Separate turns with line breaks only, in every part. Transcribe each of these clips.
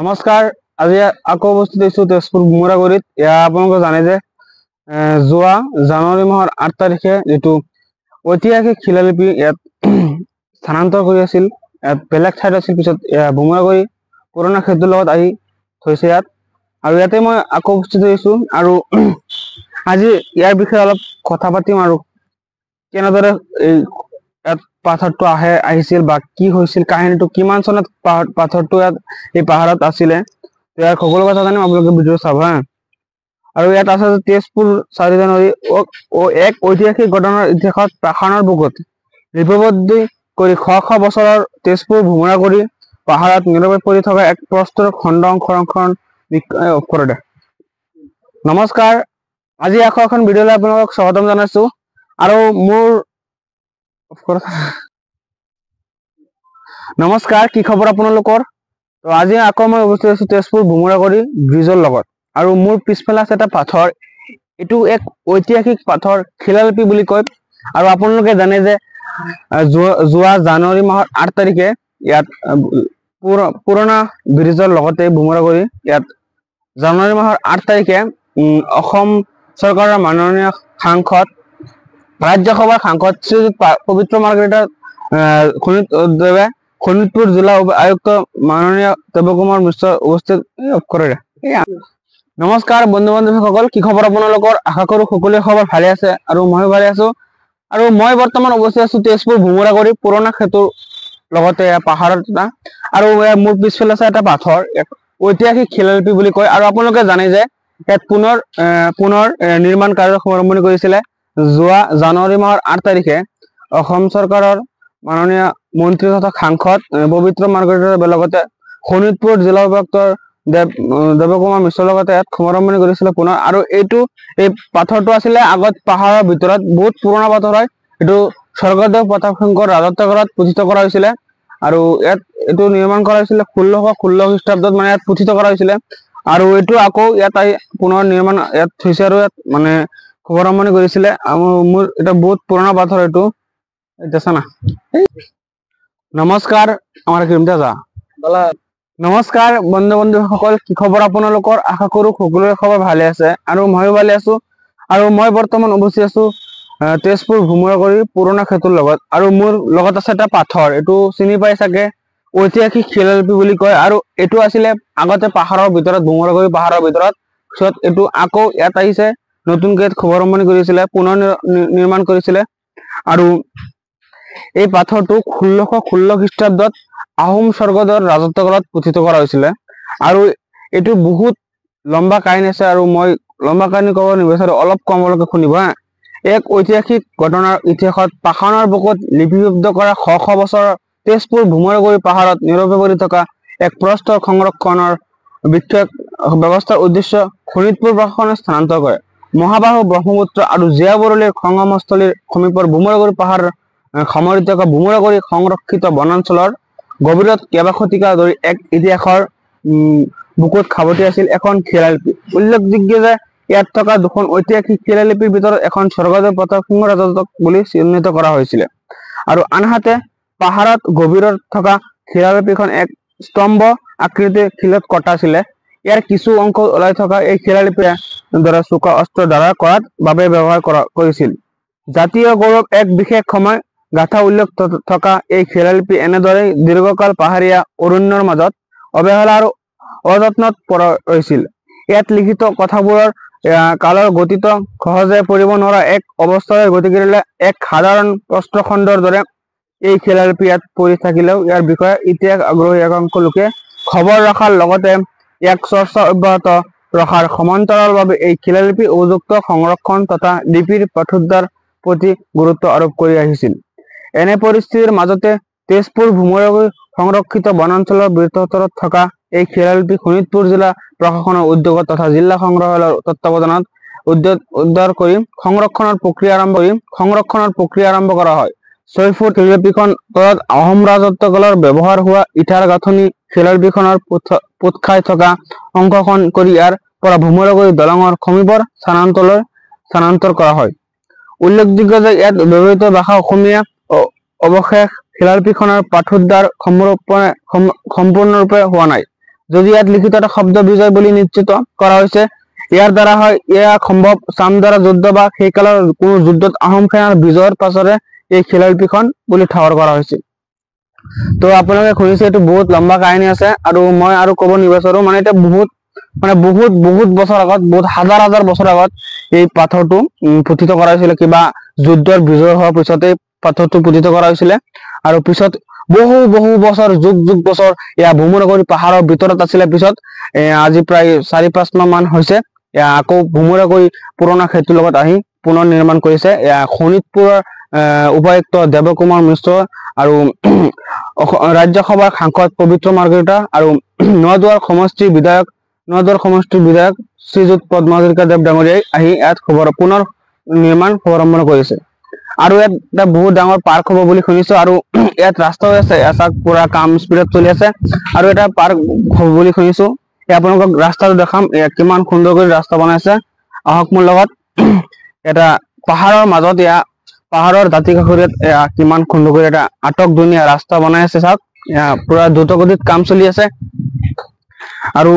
নমস্কাৰ। আজি আকৌ উপস্থিত হৈছো তেজপুৰ ভোমোৰাগুৰিত। আপোনালোকে জানে যে যোৱা জানুৱাৰী মাহৰ ৮ তাৰিখে যিটো ঐতিহাসিক শিলালিপি ইয়াত স্থানান্তৰ কৰি আছিল, ইয়াত বেলেগ ঠাইত আছিল, পিছত ভোমোৰাগুৰি পুৰণা ক্ষেত্ৰৰ লগত আহি থৈছে ইয়াত। আৰু ইয়াতে মই আকৌ উপস্থিত হৈছো আৰু আজি ইয়াৰ বিষয়ে অলপ কথা পাতিম আৰু কেনেদৰে এই ইয়াত পাথৰটো আহিছিল বা কি হৈছিল, কাহিনীটো কিমান চনত পাথৰটো ইয়াত এই পাহাৰত আছিলে, ইয়াৰ সকলো কথা জানিম। আপোনালোকে ভিডিঅ চাব হা। আৰু ইয়াত আছে যে তেজপুৰ ৪ জানুৱাৰী এক ঐতিহাসিক ঘটনাৰ ইতিহাসত পাষাণৰ বুকুত লিপিবদ্ধ কৰি শ বছৰৰ তেজপুৰ ভোমোৰাগুৰি পাহাৰত নীৰৱে পৰি থকা এক প্ৰস্তৰ খণ্ড সংৰক্ষণ কৰে। নমস্কাৰ। আজি আকৌ এখন ভিডিঅ'লৈ আপোনালোকক স্বাগতম জনাইছো। আৰু মোৰ নমস্কাৰ, কি খবৰ আপোনালোকৰ? তো আজি আকৌ মই উপস্থিত আছো তেজপুৰ ভোমোৰাগুৰি ব্ৰিজৰ লগত। আৰু মোৰ পিছফালে আছে এটা পাথৰ। এইটো এক ঐতিহাসিক পাথৰ, শিলালিপি বুলি কয়। আৰু আপোনালোকে জানে যে যোৱা জানুৱাৰী মাহৰ ৮ তাৰিখে ইয়াত পুৰণা ব্ৰিজৰ লগতে ভোমোৰাগুৰি ইয়াত জানুৱাৰী মাহৰ ৮ তাৰিখে অসম চৰকাৰৰ মাননীয় সাংসদ, ৰাজ্যসভাৰ সাংসদ শ্ৰীযুত পবিত্ৰ মাৰ্ঘেৰিটা শোণিতদেৱে শোণিতপুৰ জিলা আয়ুক্ত মাননীয় দেৱকুমাৰ মিশ্ৰ উপস্থিত কৰে। নমস্কাৰ বন্ধু বান্ধৱীসকল, কি খবৰ আপোনালোকৰ? আশা কৰো সকলোৱে খবৰ ভালে আছে আৰু ময়ো ভালে আছো। আৰু মই বৰ্তমান উপস্থিত আছো তেজপুৰ ভোমোৰাগুৰি পুৰণা ক্ষেত্ৰৰ লগতে পাহাৰত এটা। আৰু মোৰ পিছফালে আছে এটা পাথৰ, ঐতিহাসিক শিলালিপি বুলি কয়। আৰু আপোনালোকে জানে যে ইয়াত পুনৰ নিৰ্মাণ কাৰ্য আৰম্ভণি কৰিছিলে যোৱা জানুৱাৰী মাহৰ ৮ তাৰিখে অসম চৰকাৰৰ মাননীয় মন্ত্ৰী তথা সাংসদ পবিত্ৰ মাৰ্ঘেৰিটাৰ লগতে শোণিতপুৰ জিলা উপায়ুক্ত দেৱকুমাৰ মিশ্ৰৰ লগতে ইয়াত আৰম্ভণি কৰিছিলে পুনৰ। আৰু এই পাথৰটো আছিলে আগত পাহাৰৰ ভিতৰত বহুত পুৰণা পাথৰ হয়। এইটো স্বৰ্গদেউ প্ৰতাপ সিংহৰ ৰাজত্বকালত পুথিত কৰা হৈছিলে। আৰু ইয়াত এইটো নিৰ্মাণ কৰা হৈছিলে ১৬১৬ খ্ৰীষ্টাব্দত, মানে ইয়াত পুথিত কৰা হৈছিলে। আৰু এইটো আকৌ ইয়াত আহি পুনৰ নিৰ্মাণ ইয়াত হৈছে আৰু ইয়াত মানে শুভাৰম্ভণি কৰিছিলে। মোৰ এটা বহুত পুৰণা পাথৰ এইটো দেখা না। নমস্কাৰ। আমাৰ নমস্কাৰ বন্ধু বান্ধৱীসকল, কি খবৰ আপোনালোকৰ? আশা কৰো সকলোৰে খবৰ ভালে আছে আৰু ময়ো ভালে আছো। আৰু মই বৰ্তমান উপস্থিত আছো তেজপুৰ ভোমোৰাগুৰি পুৰণা ক্ষেত্ৰৰ লগত। আৰু মোৰ লগত আছে এটা পাথৰ, এইটো চিনি পাই চাগে, ঐতিহাসিক শিলালিপি বুলি কয়। আৰু এইটো আছিলে আগতে পাহাৰৰ ভিতৰত, ভোমোৰাগুৰি পাহাৰৰ ভিতৰত। পিছত এইটো আকৌ ইয়াত আহিছে, নতুনকৈ শুভাৰম্ভণি কৰিছিলে, পুনৰ নিৰ্মাণ কৰিছিলে। আৰু এই পাথৰটো ১৬১৬ খ্ৰীষ্টাব্দত আহোম স্বৰ্গদেউৰ ৰাজত্বকালত পুথিত কৰা হৈছিলে। আৰু এইটো বহুত লম্বা কাহিনী আছে, আৰু মই লম্বা কাহিনী ক'ব নিবিচাৰো, অলপ কমলৈকে শুনিব হা। এক ঐতিহাসিক ঘটনাৰ ইতিহাসত পাষাণৰ বুকুত লিপিবদ্ধ কৰা শ বছৰৰ তেজপুৰ ভোমোৰাগুৰি পাহাৰত নীৰৱে পৰি থকা এক প্ৰস্তৰ সংৰক্ষণৰ বিশেষ ব্যৱস্থাৰ উদ্দেশ্য শোণিতপুৰ প্ৰশাসনে স্থানান্তৰ কৰে। মহাবাহু ব্ৰহ্মপুত্ৰ আৰু জীয়াবৰলীৰ সংগমস্থলীৰ সমীপৰ ভোমোৰাগুৰি পাহাৰ সামৰি থকা ভোমোৰাগুৰি সংৰক্ষিত বনাঞ্চলৰ গভীৰত কেইবা শতিকা ধৰি এক ইতিহাসৰ বুকুত খাবতি আছিল এখন শিলালিপি। উল্লেখযোগ্য যে ইয়াত থকা দুখন ঐতিহাসিক শিলালিপিৰ ভিতৰত এখন স্বৰ্গদেউ প্ৰতাপ সিংহ ৰাজত্বক বুলি চিহ্নিত কৰা হৈছিলে। আৰু আনহাতে পাহাৰত গভীৰত থকা শিলালিপিখন এক স্তম্ভ আকৃতিৰ শিলত কটা আছিলে। ইয়াৰ কিছু অংশ ওলাই থকা এই শিলালিপিৰ দ্বাৰা চোকা অস্ত্ৰ দ্বাৰা কৰাৰ বাবে ব্যৱহাৰ কৰিছিল। জাতীয় গৌৰৱ এক বিশেষ সময় গাথা উল্লেখ থকা এই শিলালিপি এনেদৰে দীৰ্ঘকাল পাহাৰীয়া অৰণ্যৰ মাজত অৱহেলা আৰু অযত্নত ৰৈছিল। ইয়াত লিখিত কথাবোৰৰ কালৰ গতিত সহজে পঢ়িব নোৱাৰা এক অৱস্থাৰে গতি কৰিলে এক সাধাৰণ প্ৰস্ত্ৰখণ্ডৰ দৰে এই শিলালিপি ইয়াত পৰি থাকিলেও ইয়াৰ বিষয়ে ইতিহাস আগ্ৰহী একাংশ লোকে খবৰ ৰখাৰ লগতে ইয়াক চৰ্চা অব্যাহত ৰখাৰ সমান্তৰালভাৱে এই শিলালিপি উপযুক্ত সংৰক্ষণ তথা লিপিৰ পাঠোদ্ধাৰ প্ৰতি গুৰুত্ব আৰোপ কৰি আহিছিল। এনে পৰিস্থিতিৰ মাজতে তেজপুৰ ভোমোৰাগুৰি সংৰক্ষিত বনাঞ্চলৰ ভিতৰত থকা এই শিলালিপি শোণিতপুৰ জিলা প্ৰশাসনৰ উদ্যোগত তথা জিলা সংগ্ৰহালয়ৰ তত্বাৱধানত উদ্ধাৰ কৰি সংৰক্ষণৰ প্ৰক্ৰিয়া আৰম্ভ কৰা হয়। ৬ ফুট শিলালিপিখন তলত আহোম ৰাজত্বকালৰ ব্যৱহাৰ হোৱা ইটাৰ গাঁথনি শিলালিপিখনৰ পোত খাই থকা অংশখন কৰি ইয়াৰ পৰা ভোমোৰাগুৰি দলঙৰ সমীপৰ স্থানান্তৰ কৰা হয়। উল্লেখযোগ্য যে ইয়াত ব্যৱহৃত ভাষা অসমীয়া। অৱশেষ শিলালিপিখনৰ পাঠোদ্ধাৰ সম্পূৰ্ণৰূপে হোৱা নাই। যদি ইয়াত লিখিত এটা শব্দ বিজয় বুলি নিশ্চিত কৰা হৈছে। ইয়াৰ দ্বাৰা হয় ইয়াক সম্ভৱ চামদাৰা যুদ্ধ বা সেই কালৰ কোনো যুদ্ধত আহোম সেনাৰ বিজয়ৰ পাছৰে এই শিলালিপিখন বুলি ঠাৱৰ কৰা হৈছিল। তো আপোনালোকে শুনিছে এইটো বহুত লম্বা কাহিনী আছে আৰু মই আৰু ক'ব নিবিচাৰো, মানে এটা বহুত বহুত বছৰ আগত, বহুত হাজাৰ বছৰ আগত এই পাথৰটো পুতিত কৰা হৈছিলে। কিবা যুদ্ধৰ বিজয় হোৱাৰ পিছত এই পাথৰটো পুতিত কৰা হৈছিলে আৰু পিছত বহু বছৰ যুগ বছৰ এয়া ভোমোৰা-কৰি পাহাৰৰ ভিতৰত আছিলে। পিছত আজি প্ৰায় 4-5 মাহ মান হৈছে আকৌ ভোমোৰা-কৰি পুৰণা সেতুৰ লগত আহি পুনৰ নিৰ্মাণ কৰিছে। শোণিতপুৰৰ উপায়ুক্ত দেৱকুমাৰ মিশ্ৰ আৰু ৰাজ্যসভাৰ সাংসদ পবিত্ৰ মাৰ্ঘেৰিটা আৰু নদুৱাৰ সমষ্টিৰ বিধায়ক শ্ৰীযুত পদ্ম হাজৰিকা দেৱ ডাঙৰীয়াই আহি ইয়াত পুনৰ নিৰ্মাণ শুভাৰম্ভ কৰিছে। আৰু ইয়াত এটা বহুত ডাঙৰ পাৰ্ক হ'ব বুলি শুনিছো আৰু ইয়াত ৰাস্তা হৈ আছে, এটা পুৰা কাম স্পীডত চলি আছে আৰু এটা পাৰ্ক হ'ব বুলি শুনিছো। আপোনালোকক ৰাস্তাটো দেখাম, কিমান সুন্দৰ কৰি ৰাস্তা বনাইছে। আহক মোৰ লগত। এটা পাহাৰৰ মাজত পাহাৰৰ দাঁতি কাষৰীয়াত কিমান সুন্দৰ কৰি এটা আটক ধুনীয়া ৰাস্তা বনাই আছে। চাওক পুৰা দ্ৰুতগতিত কাম চলি আছে আৰু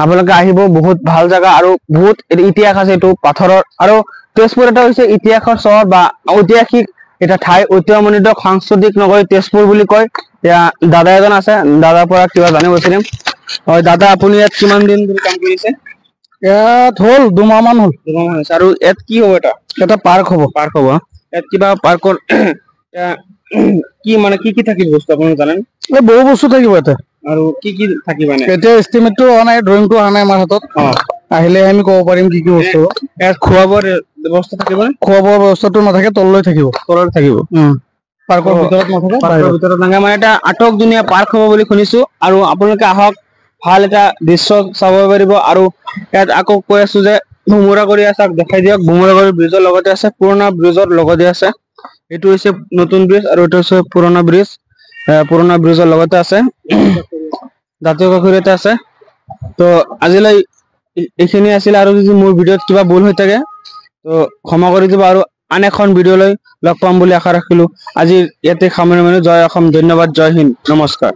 আপোনালোকে আহিব। বহুত ভাল জাগা আৰু বহুত ইতিহাস আছে এইটো পাথৰৰ। আৰু তেজপুৰ এটা হৈছে ইতিহাসৰ চহৰ বা ঐতিহাসিক এটা ঠাই, ঐতিহ্যমণ্ডিত সাংস্কৃতিক নগৰী তেজপুৰ বুলি কয়। দাদা এজন আছে, দাদাৰ পৰা কিবা জানিব বিচাৰিম। হয় দাদা, আপুনি ইয়াত কিমান দিন ধৰি কাম কৰিছে?
ইয়াত হ'ল 2 মাহ মান হ'ল।
2 মাহ হৈছে। আৰু ইয়াত কি হ'ব?
এটা পাৰ্ক হ'ব।
ইয়াত কিবা পাৰ্কৰ কি থাকিব বস্তু আপুনি জানেন?
বহু বস্তু থাকিব ইয়াতে।
আৰু কি থাকিব?
এতিয়া এষ্টিমেটটো অহা নাই, ড্ৰয়িংটো অহা নাই আমাৰ হাতত। আহিলে আমি ক'ব পাৰিম কি বস্তু।
ইয়াত খোৱা বোৱাৰ ব্যৱস্থা থাকিব?
খোৱা বোৱাৰ ব্যৱস্থাটো নাথাকে, তললৈ থাকিব। পাৰ্কৰ ভিতৰত নাথাকে,
পাৰ্কৰ ভিতৰত নাথাকে। মানে এটা আটক ধুনীয়া পাৰ্ক হ'ব বুলি শুনিছো। আৰু আপোনালোকে আহক, ভাল এটা দৃশ্য চাব পাৰিব। আৰু ইয়াত আকৌ কৈ আছো যে ভোমোৰা-কৰি আছে, দেখাই দিয়ক। ভোমোৰা-কৰি ব্ৰিজৰ লগতে আছে, পুৰণা ব্ৰিজৰ লগতে আছে। এইটো হৈছে নতুন ব্ৰিজ আৰু এইটো হৈছে পুৰণা ব্ৰিজ। পুৰণা ব্ৰিজৰ লগতে আছে, জাতীয় কাষৰীয়াতে আছে। তো আজিলৈ এইখিনি আছিল। আৰু যদি মোৰ ভিডিঅ'ত কিবা ভুল হৈ থাকে তো ক্ষমা কৰি দিব আৰু আন এখন ভিডিঅ'লৈ লগ পাম বুলি আশা ৰাখিলো। আজি ইয়াতে সামৰণি মাৰিলো। জয় অসম, ধন্যবাদ, জয় হিন্দ, নমস্কাৰ।